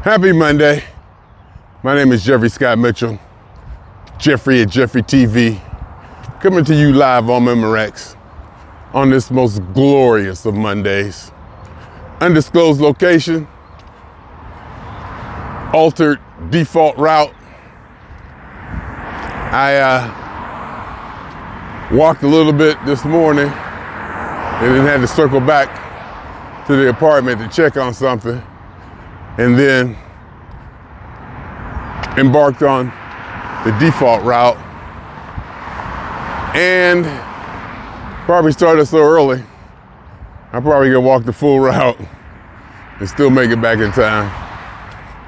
Happy Monday. My name is Jeffrey Scott Mitchell, Jeffery at Jeffery TV, coming to you live on Memorex on this most glorious of Mondays. Undisclosed location, altered default route. I walked a little bit this morning and then had to circle back to the apartment to check on something, and then embarked on the default route, and probably started so early I'm probably gonna walk the full route and still make it back in time.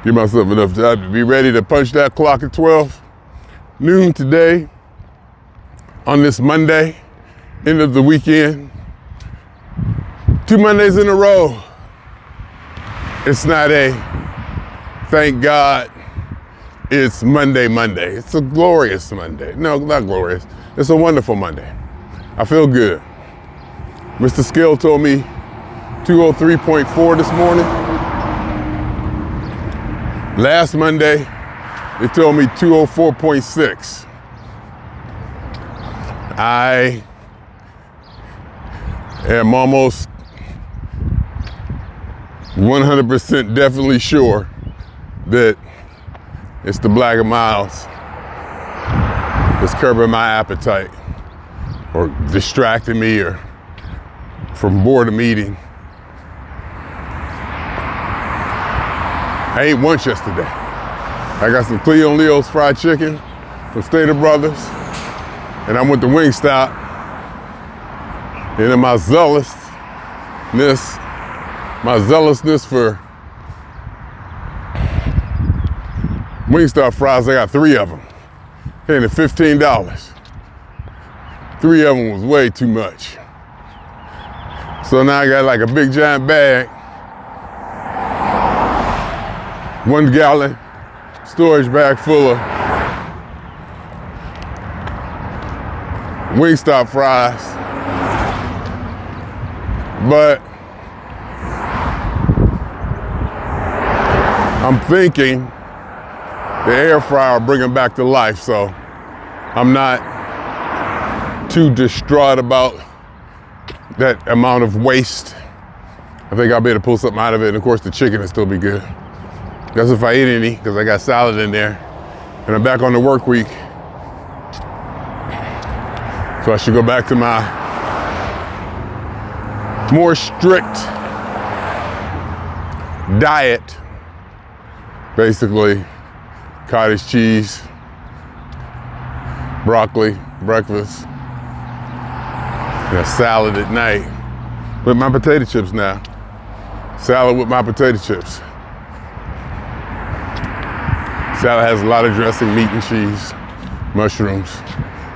Give myself enough time to be ready to punch that clock at 12 noon today on this Monday, end of the weekend. 2 Mondays in a row. It's not a thank God it's Monday. It's a glorious Monday. No, not glorious. It's a wonderful Monday. I feel good. Mr. Skill told me 203.4 this morning. Last Monday, they told me 204.6. I am almost 100% definitely sure that it's the black of miles that's curbing my appetite or distracting me or from boredom eating. I ate lunch yesterday. I got some Cleo and Leo's fried chicken from Stater Brothers, and I went to Wingstop, and in my zealousness for Wingstop fries, I got 3 of them. Came to $15. 3 of them was way too much. So now I got like a big giant bag, 1 gallon storage bag full of Wingstop fries. But I'm thinking the air fryer will bring them back to life, so I'm not too distraught about that amount of waste. I think I'll be able to pull something out of it, and of course the chicken will still be good. That's if I eat any, because I got salad in there, and I'm back on the work week. So I should go back to my more strict diet. Basically, cottage cheese, broccoli, breakfast, and a salad at night with my potato chips now. Salad with my potato chips. Salad has a lot of dressing, meat and cheese, mushrooms.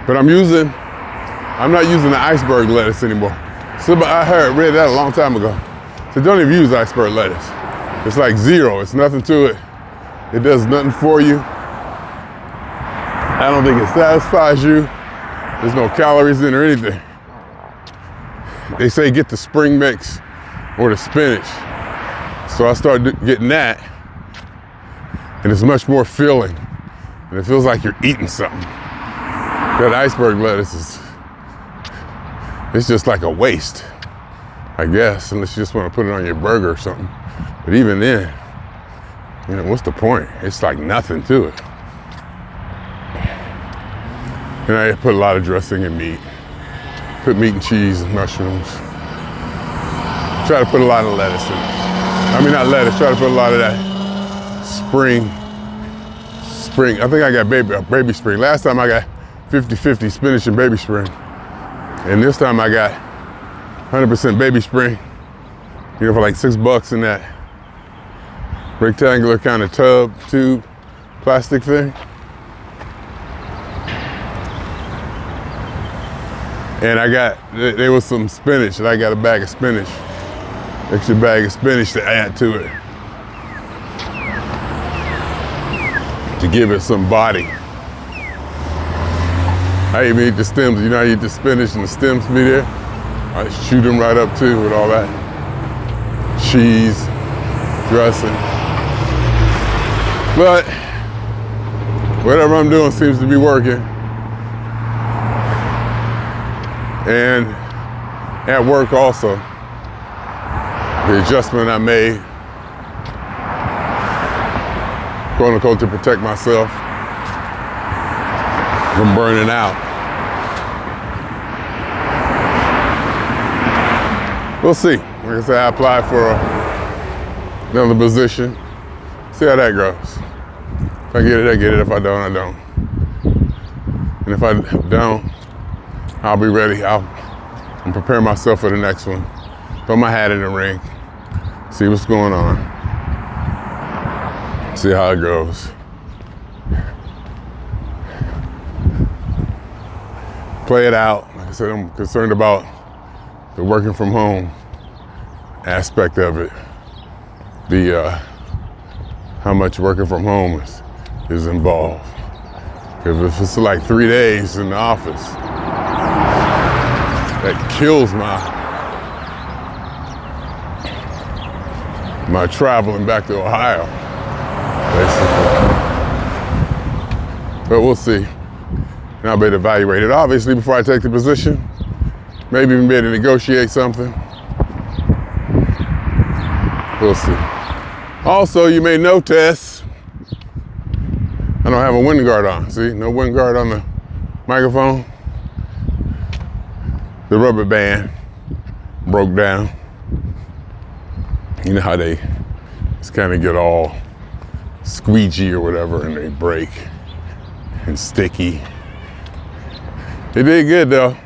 But I'm not using the iceberg lettuce anymore. So I read that a long time ago. So don't even use iceberg lettuce. It's like zero, it's nothing to it. It does nothing for you. I don't think it satisfies you. There's no calories in or anything. They say get the spring mix or the spinach. So I started getting that, and it's much more filling. And it feels like you're eating something. That iceberg lettuce it's just like a waste, I guess, unless you just want to put it on your burger or something. But even then, you know, what's the point? It's like nothing to it. And I put a lot of dressing and meat. Put meat and cheese and mushrooms. Try to put a lot of lettuce in it. I mean, not lettuce, try to put a lot of that spring. I think I got baby spring. Last time I got 50-50 spinach and baby spring. And this time I got 100% baby spring, you know, for like $6 in that rectangular kind of tube, plastic thing. And there was some spinach, and I got a bag of spinach, extra bag of spinach to add to it, to give it some body. I even eat the stems. You know, I eat the spinach and the stems be there. I shoot them right up too with all that cheese, dressing. But whatever I'm doing seems to be working. And at work also, the adjustment I made, quote unquote, to protect myself from burning out. We'll see. Like I said, I applied for another position. See how that goes. If I get it, I get it. If I don't, I don't. And if I don't, I'll be ready. I'm preparing myself for the next one. Throw my hat in the ring. See what's going on. See how it goes. Play it out. Like I said, I'm concerned about the working from home aspect of it. The how much working from home is involved. Because if it's like 3 days in the office, that kills my traveling back to Ohio, basically. But we'll see. And I'll be able to evaluate it. Obviously, before I take the position, maybe even be able to negotiate something. We'll see. Also, you may notice I don't have a wind guard on. See, no wind guard on the microphone. The rubber band broke down. You know how they just kind of get all squeegee or whatever and they break and sticky. It did good though.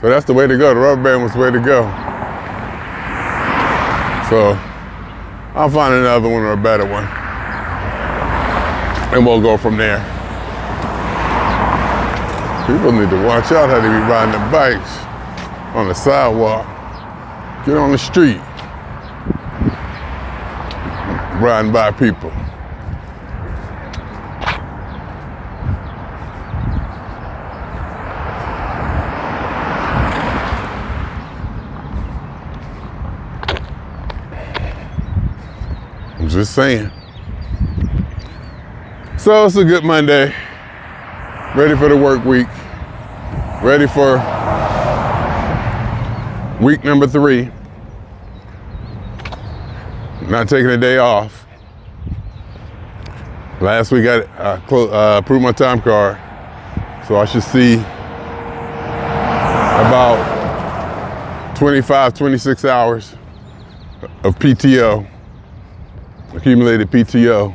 So that's the way to go. The rubber band was the way to go. So I'll find another one or a better one. And we'll go from there. People need to watch out how they be riding their bikes on the sidewalk. Get on the street. Riding by people. I'm just saying. So it's a good Monday. Ready for the work week. Ready for week number 3. Not taking a day off. Last week I approved my time card, so I should see about 25, 26 hours of PTO, accumulated PTO.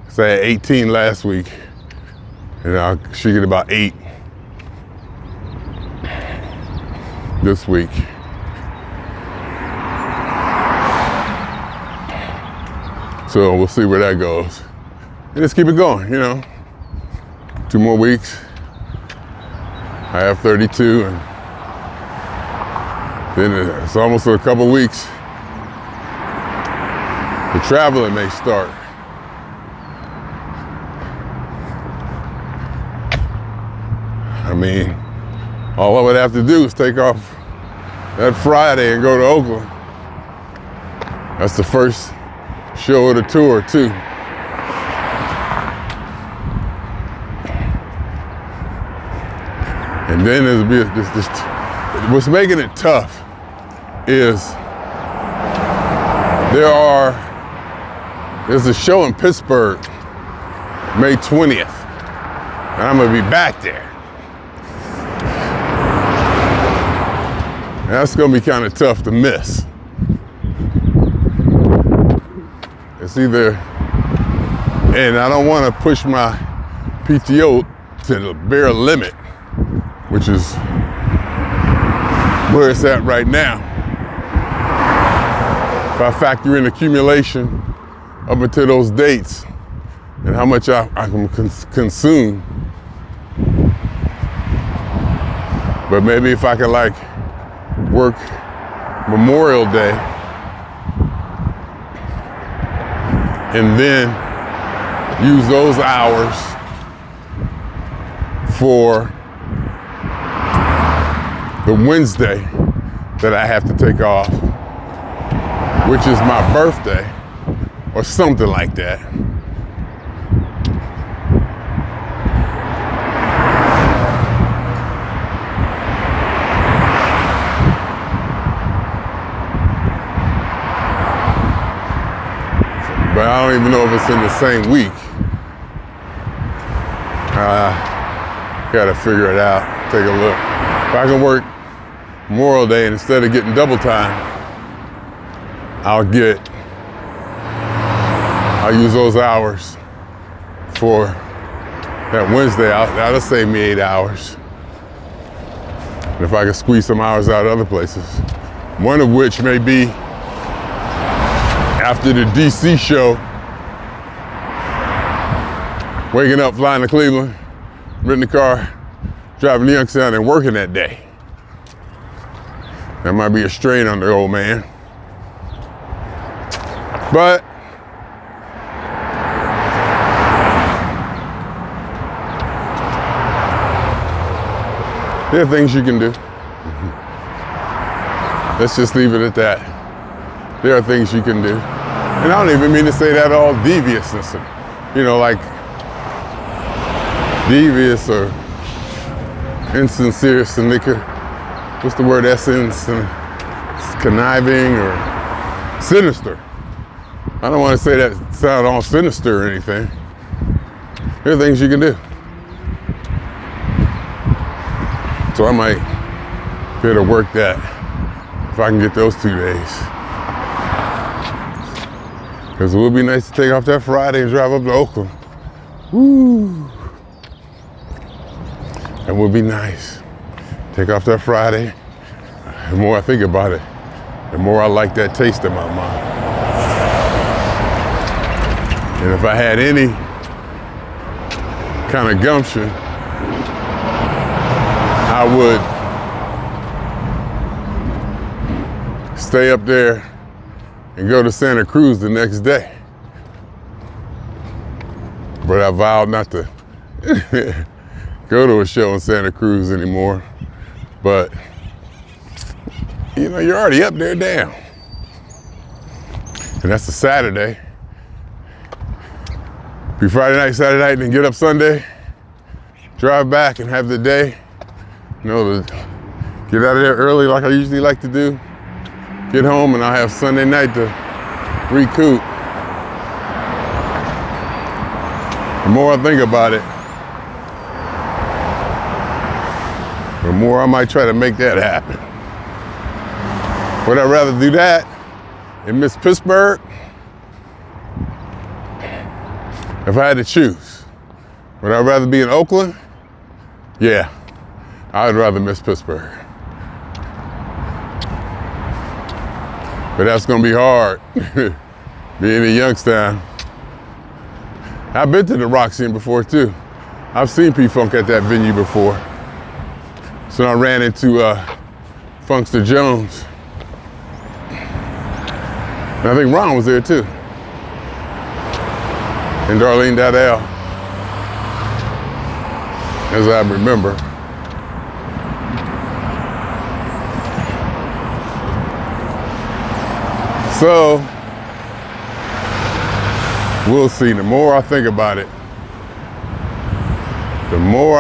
So I had 18 last week, and I should get about 8 this week. So we'll see where that goes. And just keep it going, you know. 2 more weeks. I have 32, and then it's almost a couple weeks. The traveling may start. I mean, all I would have to do is take off that Friday and go to Oakland. That's the first show of the tour too. And then there's this what's making it tough is there's a show in Pittsburgh, May 20th, and I'm gonna be back there. That's gonna be kind of tough to miss. It's either, and I don't want to push my PTO to the bare limit, which is where it's at right now. If I factor in accumulation up until those dates and how much I can consume, but maybe if I can like work Memorial Day and then use those hours for the Wednesday that I have to take off, which is my birthday or something like that. but I don't even know if it's in the same week. Gotta figure it out, take a look. If I can work Memorial Day and instead of getting double time, I'll use those hours for that Wednesday. That'll save me 8 hours. And if I can squeeze some hours out other places, one of which may be after the DC show, waking up, flying to Cleveland, renting the car, driving to Youngstown and working that day. That might be a strain on the old man. But there are things you can do. Let's just leave it at that. There are things you can do. And I don't even mean to say that all deviousness, like devious or insincere, what's the word, essence, conniving or sinister. I don't want to say that sound all sinister or anything. There are things you can do. So I might be able to work that if I can get those 2 days. Because it would be nice to take off that Friday and drive up to Oakland. Woo! That would be nice. Take off that Friday. The more I think about it, the more I like that taste in my mouth. And if I had any kind of gumption, I would stay up there and go to Santa Cruz the next day. But I vowed not to go to a show in Santa Cruz anymore. But, you're already up there, damn. And that's a Saturday. Be Friday night, Saturday night, and then get up Sunday, drive back and have the day, to get out of there early like I usually like to do. Get home and I'll have Sunday night to recoup. The more I think about it, the more I might try to make that happen. Would I rather do that and miss Pittsburgh? If I had to choose, would I rather be in Oakland? Yeah, I'd rather miss Pittsburgh. But that's gonna be hard, being in Youngstown. I've been to the rock scene before too. I've seen P-Funk at that venue before. So I ran into Funkster Jones. And I think Ron was there too. And Darlene Dowdell, as I remember. So, we'll see. The more I think about it, the more,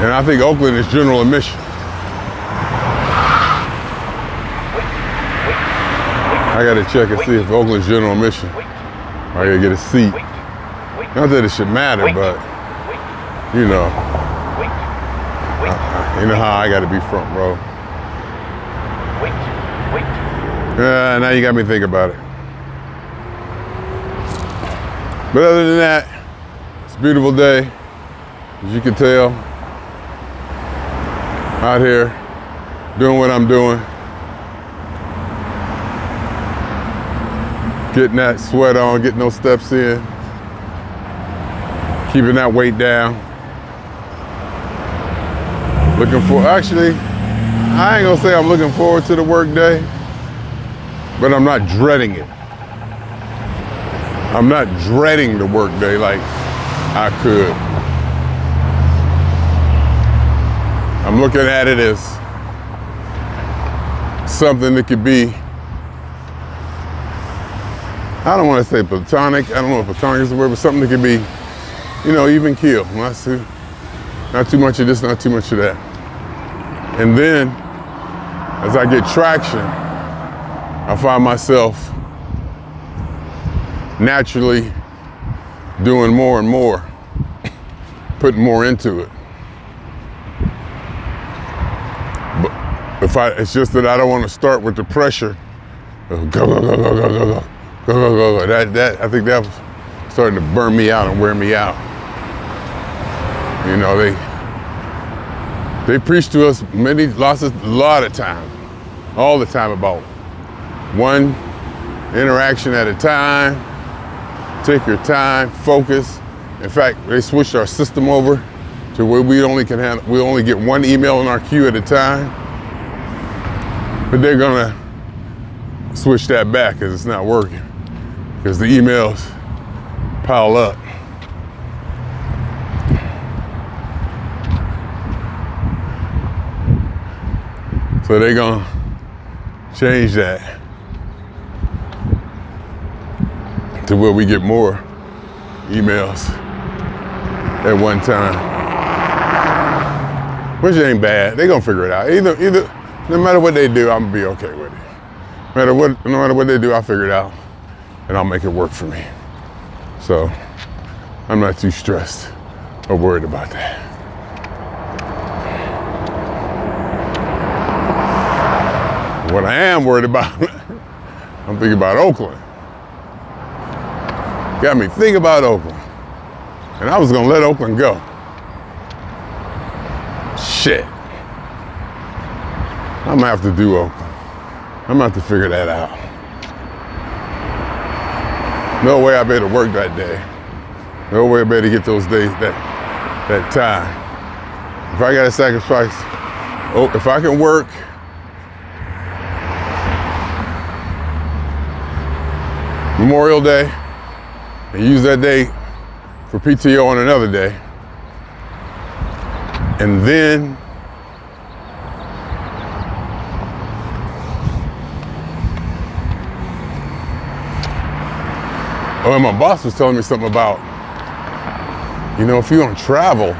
and I think Oakland is general admission. I gotta check and see if Oakland's general admission. I gotta get a seat. Not that it should matter, but you know how I gotta be front row. Now you got me thinking about it. But other than that, it's a beautiful day, as you can tell. Out here, doing what I'm doing. Getting that sweat on, getting those steps in. Keeping that weight down. Actually, I ain't gonna say I'm looking forward to the work day, but I'm not dreading it. I'm not dreading the work day like I could. I'm looking at it as something that could be, I don't want to say platonic. I don't know if platonic is the word, but something that could be, even keel. Not too much of this, not too much of that. And then as I get traction, I find myself naturally doing more and more, putting more into it. But it's just that I don't want to start with the pressure of go, go, go, go, go, go, go, go, go, go. That I think that was starting to burn me out and wear me out. You know, they preach to us a lot of time, all the time, about one interaction at a time. Take your time, focus. In fact, they switched our system over to where we only get one email in our queue at a time. But they're gonna switch that back because it's not working, because the emails pile up. So they're gonna change that to where we get more emails at one time, which ain't bad. They're gonna figure it out. Either, no matter what they do, I'm gonna be okay with it. No matter what they do, I'll figure it out and I'll make it work for me. So I'm not too stressed or worried about that. What I am worried about, I'm thinking about Oakland. Got me thinking about Oakland. And I was gonna let Oakland go. Shit. I'm gonna have to do Oakland. I'm gonna have to figure that out. No way I better work that day. No way I better get those days, that time. If I gotta sacrifice, if I can work Memorial Day and use that day for PTO on another day, and then my boss was telling me something about, if you're gonna travel,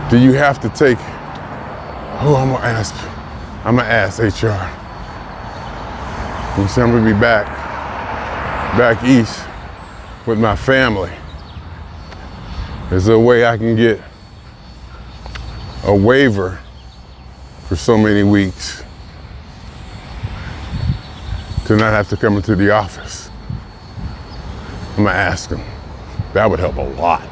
do you have to take, I'm gonna ask HR. You see, I'm gonna be back east with my family. Is there a way I can get a waiver for so many weeks to not have to come into the office? I'm gonna ask him. That would help a lot.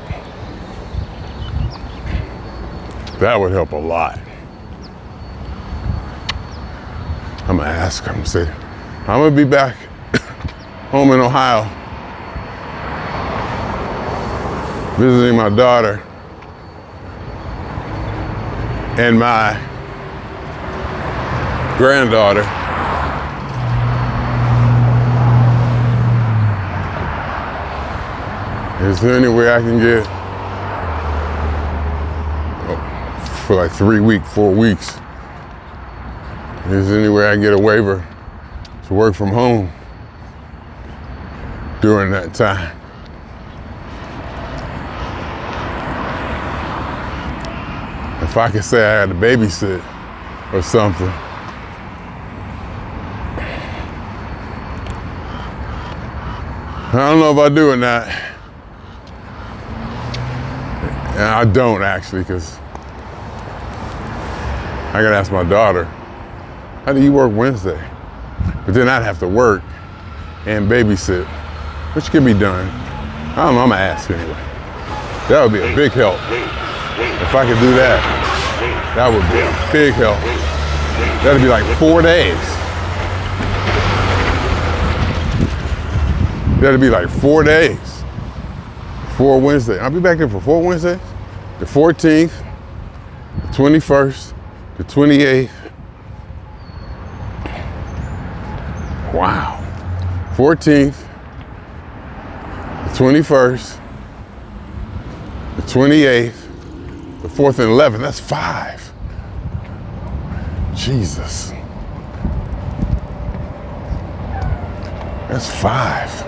That would help a lot. I'm gonna ask him, say, I'm gonna be back home in Ohio, visiting my daughter and my granddaughter. Is there any way I can get, for like 4 weeks, is there any way I can get a waiver to work from home during that time? If I could say I had to babysit or something. I don't know if I do or not. And I don't actually, because I gotta ask my daughter, how do you work Wednesday? But then I'd have to work and babysit, which can be done. I don't know, I'm gonna ask anyway. That would be a big help. If I could do that, that would be a big help. That'd be like 4 days. That'd be like 4 days. 4 Wednesdays. I'll be back there for 4 Wednesdays. The 14th, the 21st, the 28th. Wow. 14th, the 21st, the 28th, the 4th and 11th. That's 5. Jesus. That's 5.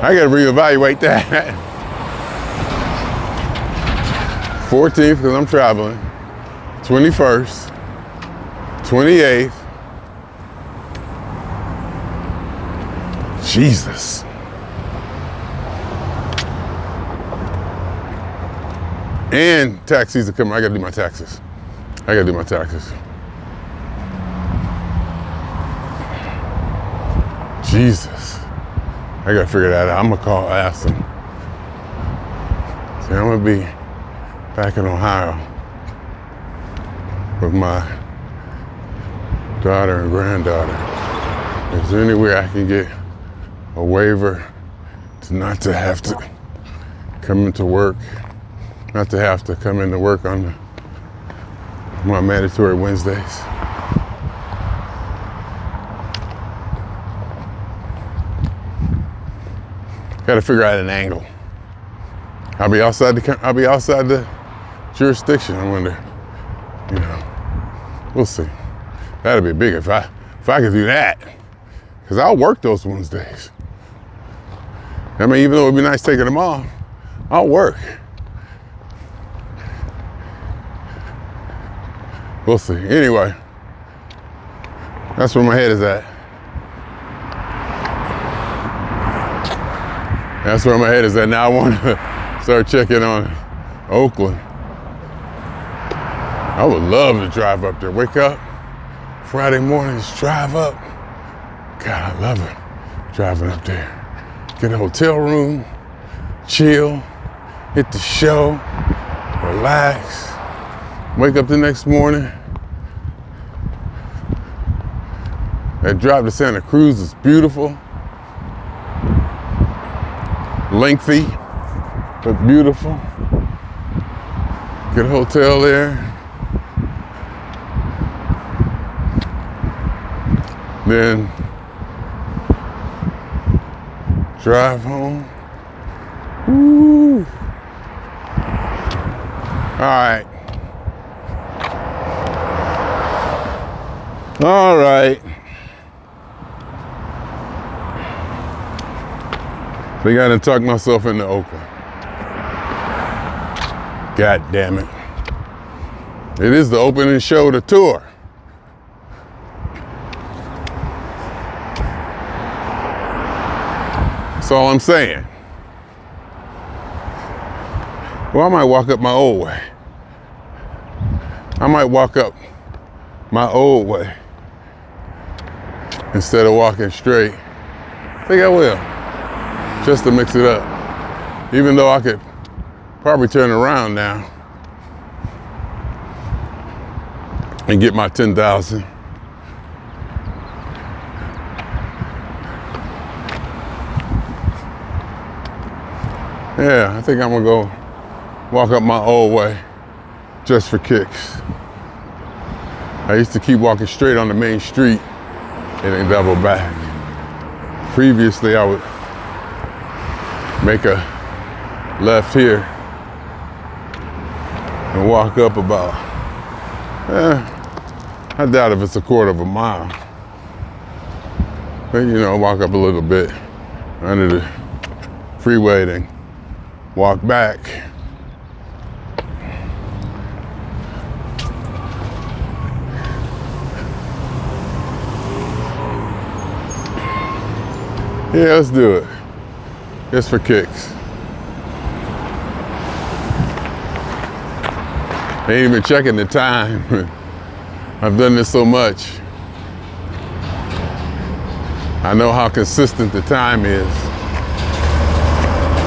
I gotta reevaluate that. 14th, because I'm traveling. 21st, 28th. Jesus. And tax season coming. I gotta do my taxes. Jesus. I gotta figure that out. I'm gonna ask them. See, I'm gonna be back in Ohio with my daughter and granddaughter. Is there any way I can get a waiver to not to have to come into work, not to have to come into work on my mandatory Wednesdays? Got to figure out an angle. I'll be outside the jurisdiction. I wonder, we'll see. That'd be big if I could do that, because I'll work those Wednesdays. I mean, even though it'd be nice taking them off, I'll work. We'll see. Anyway, that's where my head is at. Now I want to start checking on Oakland. I would love to drive up there. Wake up Friday mornings, drive up. God, I love it. Driving up there. Get a hotel room, chill, hit the show, relax. Wake up the next morning. That drive to Santa Cruz is beautiful. Lengthy, but beautiful. Get a hotel there. Then drive home. Woo. All right. I think I done talked myself into Oakland. God damn it. It is the opening show of the tour. That's all I'm saying. Well, I might walk up my old way. Instead of walking straight. I think I will. Just to mix it up. Even though I could probably turn around now and get my 10,000. Yeah, I think I'm gonna go walk up my old way just for kicks. I used to keep walking straight on the main street and then double back. Previously, I would make a left here and walk up about, I doubt if it's a quarter of a mile. But walk up a little bit under the freeway, then walk back. Yeah, let's do it. Just for kicks. I ain't even checking the time. I've done this so much. I know how consistent the time is.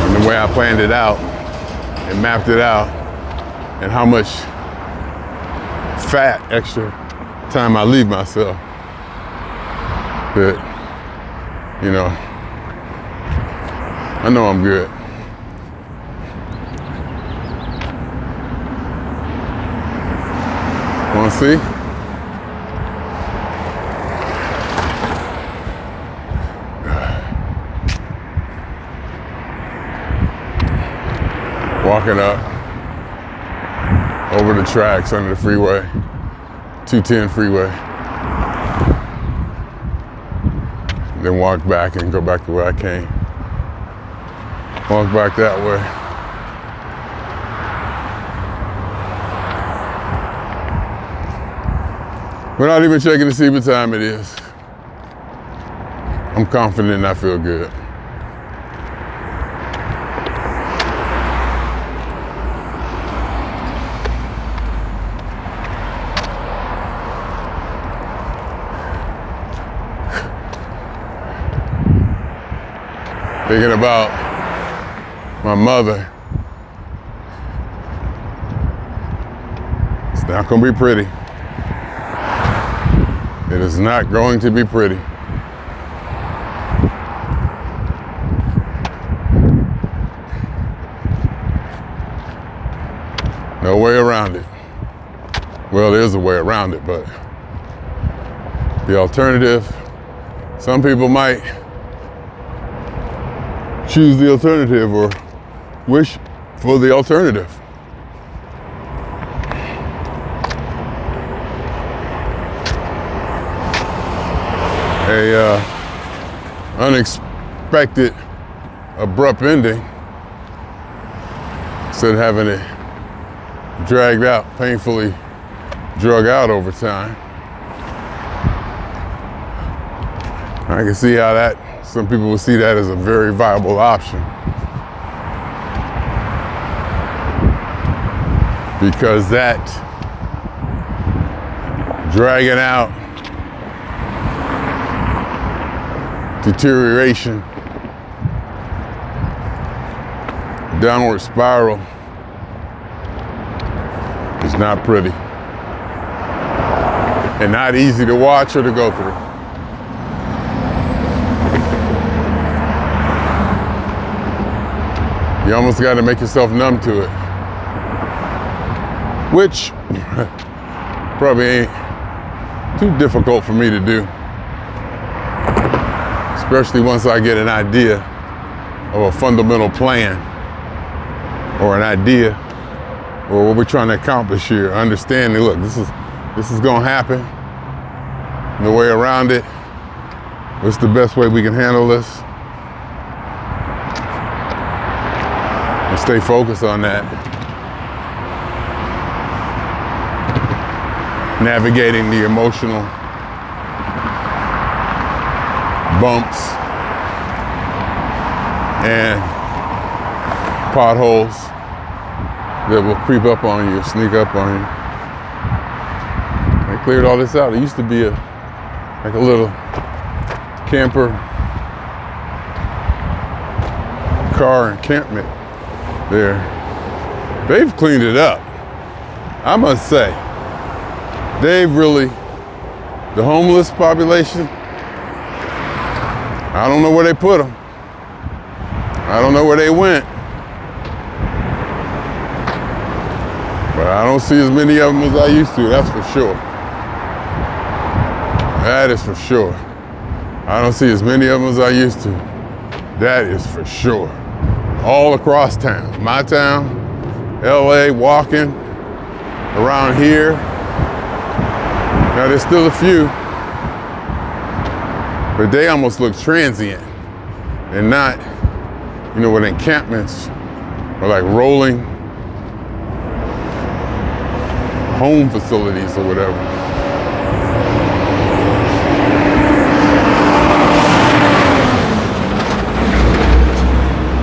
And the way I planned it out and mapped it out, and how much fat extra time I leave myself. But, I know I'm good. Wanna see? Walking up over the tracks under the freeway, 210 freeway. Then walk back and go back to where I came. Walk back that way. Without even checking to see what time it is. I'm confident and I feel good. Thinking about my mother. It's not going to be pretty. It is not going to be pretty. No way around it. Well, there's a way around it, but the alternative, some people might choose the alternative or wish for the alternative. A unexpected, abrupt ending instead of having it dragged out, painfully drug out over time. I can see how that, some people will see that as a very viable option. Because that dragging out, deterioration, downward spiral is not pretty and not easy to watch or to go through. You almost got to make yourself numb to it, which probably ain't too difficult for me to do, especially once I get an idea of a fundamental plan or an idea or what we're trying to accomplish here. Understanding, look, this is gonna happen. No way around it. What's the best way we can handle this? And stay focused on that. Navigating the emotional bumps and potholes that will creep up on you, sneak up on you. I cleared all this out. It used to be like a little camper car encampment there. They've cleaned it up, I must say. They've really, the homeless population, I don't know where they put them. I don't know where they went. But I don't see as many of them as I used to, that's for sure. That is for sure. I don't see as many of them as I used to. That is for sure. All across town. My town, LA, walking around here. Now there's still a few, but they almost look transient and not, you know, what encampments or like rolling home facilities or whatever.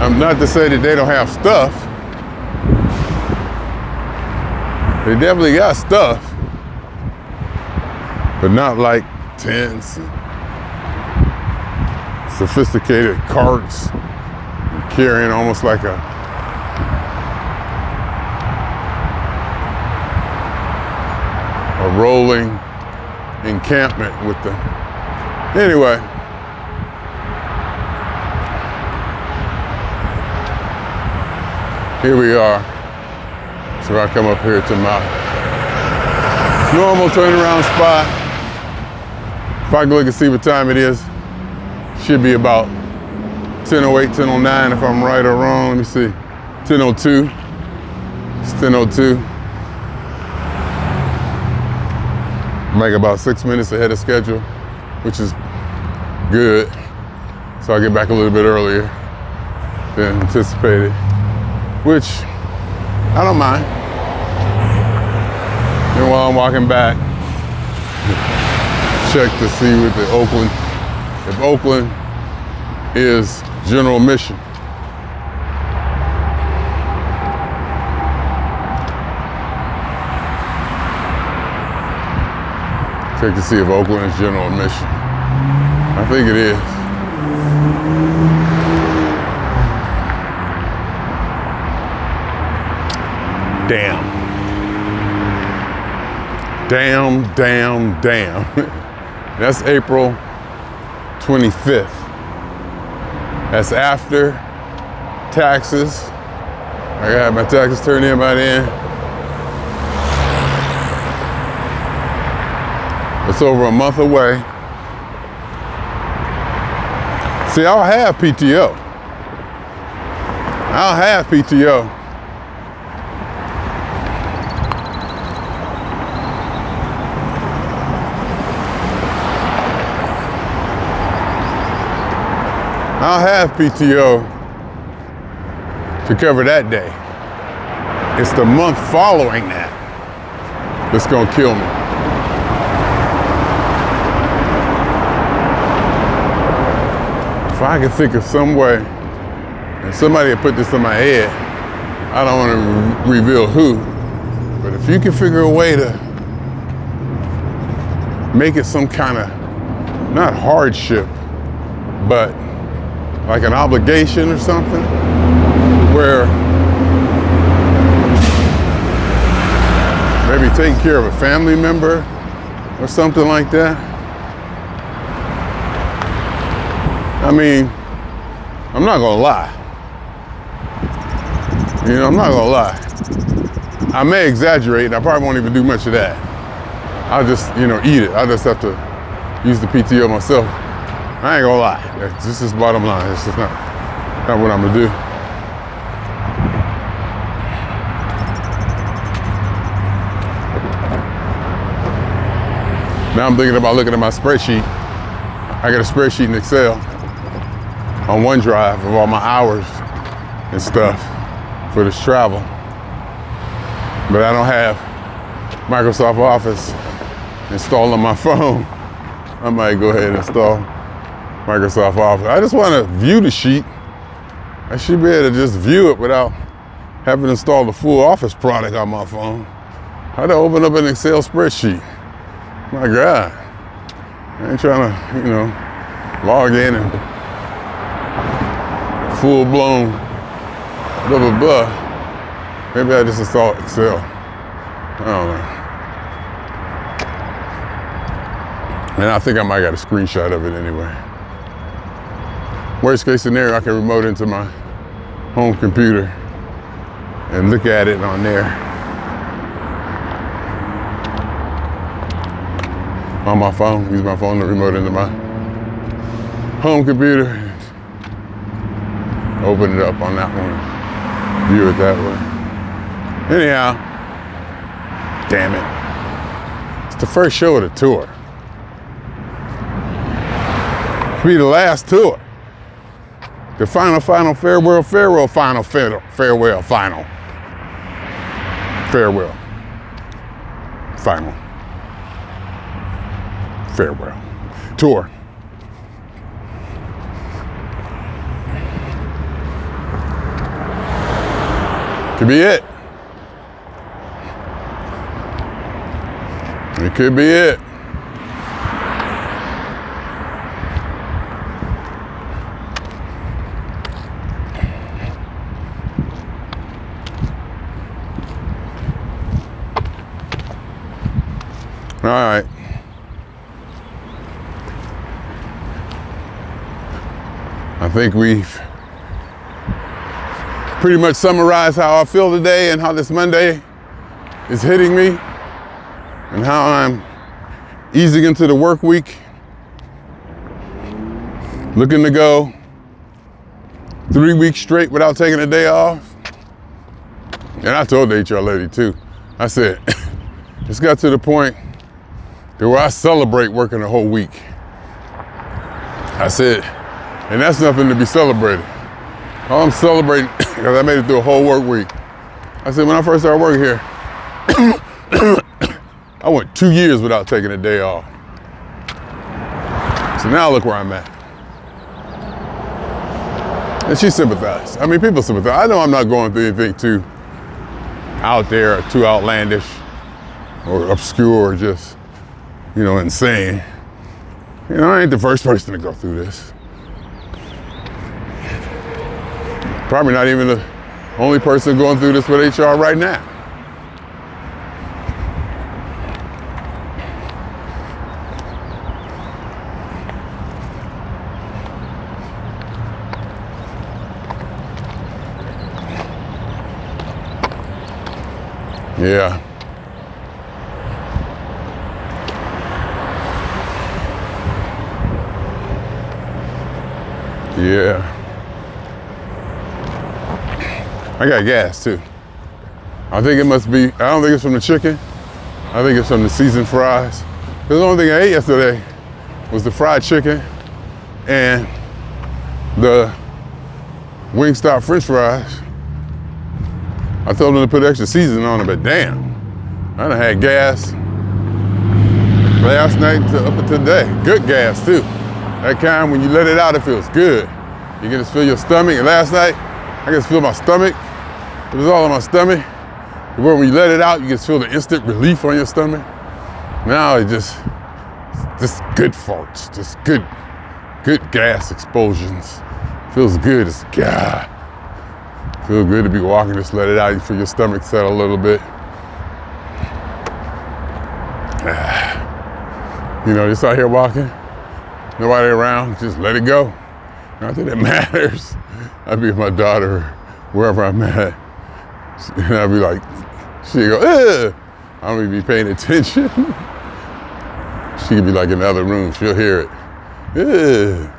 I'm not to say that they don't have stuff. They definitely got stuff, but not like tents and sophisticated carts and carrying almost like a rolling encampment with the, anyway. Here we are. So I come up here to my normal turnaround spot. If I can look and see what time it is, should be about 10:08, 10:09 if I'm right or wrong. Let me see. 10:02. It's 10:02. I'm like about 6 minutes ahead of schedule, which is good. So I'll get back a little bit earlier than anticipated, which I don't mind. And while I'm walking back, check to see what if Oakland is general admission. Check to see if Oakland is general admission. I think it is. Damn. That's April 25th. That's after taxes. I gotta have my taxes turned in by then. It's over a month away. See, I'll have PTO. I'll have PTO. I'll have PTO to cover that day. It's the month following that that's gonna kill me. If I could think of some way, and somebody had put this in my head, I don't want to reveal who, but if you can figure a way to make it some kind of, not hardship, but like an obligation or something, where maybe taking care of a family member or something like that. I mean, I'm not gonna lie. You know, I'm not gonna lie. I may exaggerate, and I probably won't even do much of that. I'll just, you know, eat it. I'll just have to use the PTO myself. I ain't gonna lie. This is bottom line. It's just not what I'm gonna do. Now I'm thinking about looking at my spreadsheet. I got a spreadsheet in Excel on OneDrive of all my hours and stuff for this travel. But I don't have Microsoft Office installed on my phone. I might go ahead and install Microsoft Office. I just want to view the sheet. I should be able to just view it without having to install the full Office product on my phone. How to open up an Excel spreadsheet? My God. I ain't trying to, you know, log in and full-blown blah, blah, blah. Maybe I just install Excel. I don't know. And I think I might got a screenshot of it anyway. Worst case scenario, I can remote into my home computer and look at it on there. On my phone, use my phone to remote into my home computer. Open it up on that one. View it that way. Anyhow, damn it. It's the first show of the tour. It'll be the last tour. The final, farewell, final. Farewell. Tour. Could be it. It could be it. All right. I think we've pretty much summarized how I feel today and how this Monday is hitting me and how I'm easing into the work week. Looking to go 3 weeks straight without taking a day off. And I told the HR lady too. I said, it's got to the point where I celebrate working a whole week. I said, and that's nothing to be celebrated. All I'm celebrating, because I made it through a whole work week. I said, when I first started working here, I went 2 years without taking a day off. So now look where I'm at. And she sympathized. I mean, people sympathize. I know I'm not going through anything too out there, or too outlandish, or obscure, or just, you know, insane. You know, I ain't the first person to go through this. Probably not even the only person going through this with HR right now. Yeah. Yeah. I got gas too. I think it must be, I don't think it's from the chicken. I think it's from the seasoned fries. Because the only thing I ate yesterday was the fried chicken and the Wingstop French fries. I told them to put extra seasoning on it, but damn, I done had gas last night up until today. Good gas too. That kind, when you let it out, it feels good. You can just feel your stomach. And last night, I can just feel my stomach. It was all on my stomach. Where when you let it out, you just feel the instant relief on your stomach. Now it just good farts, just good gas explosions. Feels good. It's God. Feel good to be walking. Just let it out. You feel your stomach settle a little bit. You know, just out here walking, nobody around. Just let it go. Not that it matters. I'd be with my daughter, wherever I'm at, and I'd be like, she'd go, ugh. I don't even be paying attention. She could be like in the other room. She'll hear it. Ugh.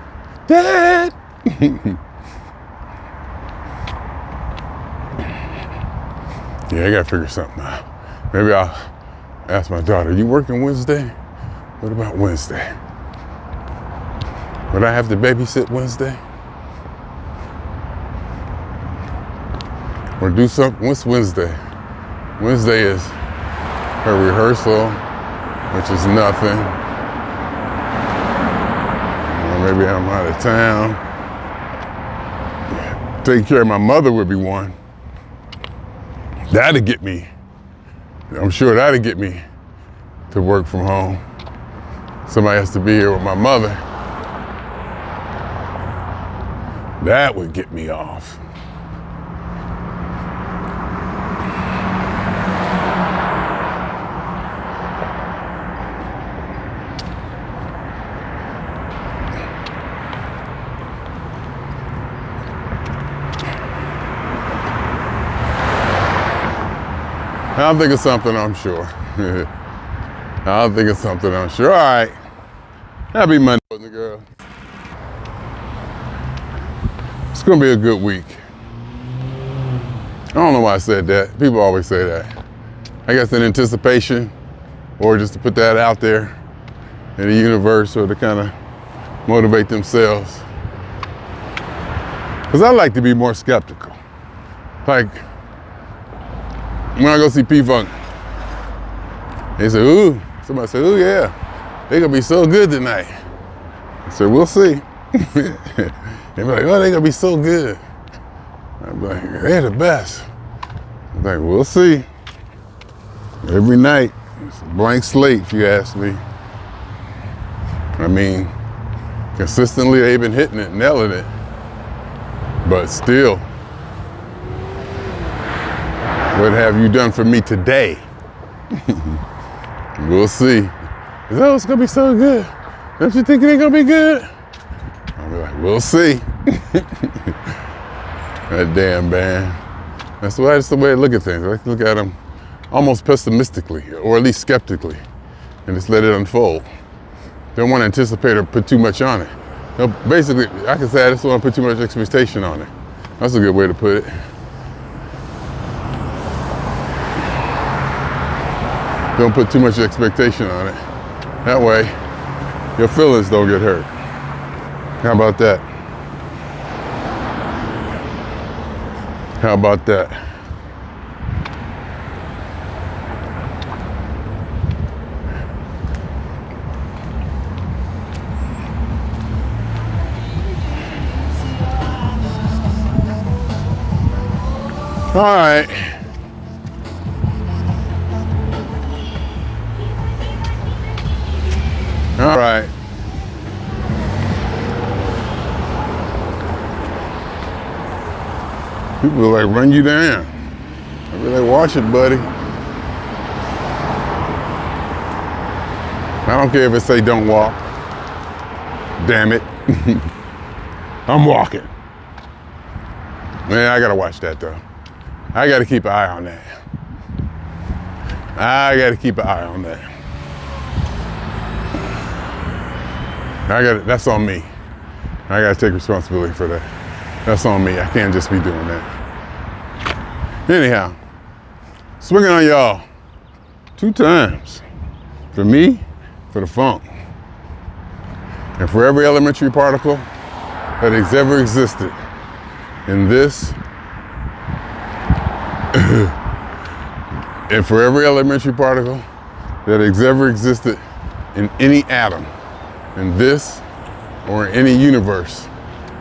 Dad. Yeah, I gotta figure something out. Maybe I'll ask my daughter, you working Wednesday? What about Wednesday? Would I have to babysit Wednesday? Or do something? What's Wednesday? Wednesday is her rehearsal, which is nothing. Or maybe I'm out of town. Taking care of my mother would be one. That'd get me. I'm sure that'd get me to work from home. Somebody has to be here with my mother. That would get me off. I'll think of something, I'm sure. I'll think of something, I'm sure. All right. Happy Monday, girl. It's gonna be a good week. I don't know why I said that. People always say that. I guess in anticipation, or just to put that out there in the universe, or to kind of motivate themselves. Because I like to be more skeptical. Like, when I go see P-Funk, they say, ooh, somebody said, ooh, yeah, they gonna be so good tonight. I said, we'll see. They be like, oh, they gonna be so good. I'm like, they're the best. I'm like, we'll see. Every night, it's a blank slate, if you ask me. I mean, consistently they've been hitting it, nailing it, but still, what have you done for me today? We'll see. Oh, it's gonna be so good. Don't you think it ain't gonna be good? I'll be like, we'll see. That damn band. That's the way I look at things. I like to look at them almost pessimistically, or at least skeptically, and just let it unfold. Don't want to anticipate or put too much on it. No, basically, I can say I just don't want to put too much expectation on it. That's a good way to put it. Don't put too much expectation on it. That way, your feelings don't get hurt. How about that? How about that? All right. All right. People will like run you down. I really watch it, buddy. I don't care if it say don't walk. Damn it. I'm walking. Man, I gotta watch that though. I gotta keep an eye on that. That's on me. I gotta take responsibility for that. That's on me. I can't just be doing that. Anyhow, swinging on y'all 2 times. For me, for the funk. And for every elementary particle that has ever existed in this, and for every elementary particle that has ever existed in any atom, in this or in any universe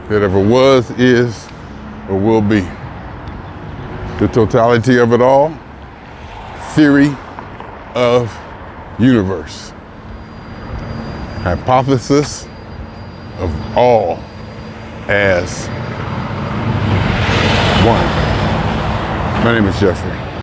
that ever was, is, or will be. The totality of it all, theory of universe. Hypothesis of all as one. My name is Jeffery.